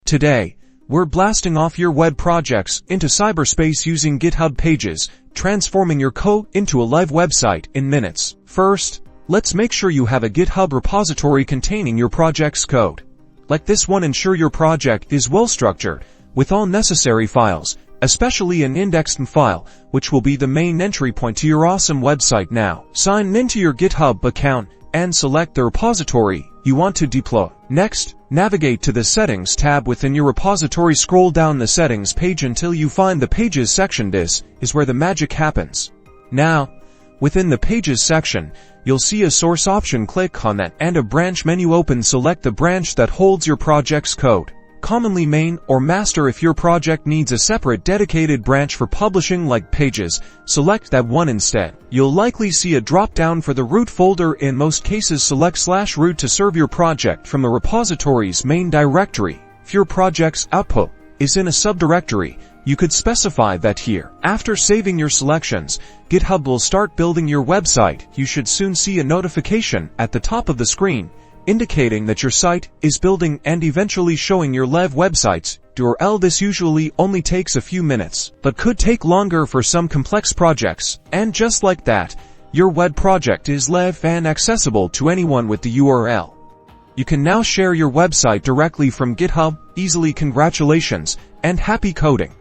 Today, we're blasting off your web projects into cyberspace using GitHub Pages, transforming your code into a live website in minutes. First, let's make sure you have a GitHub repository containing your project's code. Like this one, ensure your project is well structured, with all necessary files, especially an indexed file, which will be the main entry point to your awesome website. Now, sign into your GitHub account and select the repository you want to deploy. Next, navigate to the Settings tab within your repository. Scroll down the Settings page until you find the Pages section. This is where the magic happens. Now, within the Pages section, you'll see a source option. Click on that and a branch menu opens. Select the branch that holds your project's code, commonly main or master. If your project needs a separate dedicated branch for publishing like Pages, select that one instead. You'll likely see a drop-down for the root folder. In most cases, select /root to serve your project from the repository's main directory. If your project's output is in a subdirectory, you could specify that here. After saving your selections, GitHub will start building your website. You should soon see a notification at the top of the screen indicating that your site is building and eventually showing your live website's URL. This usually only takes a few minutes, but could take longer for some complex projects. And just like that, your web project is live and accessible to anyone with the URL. You can now share your website directly from GitHub easily. Congratulations and happy coding!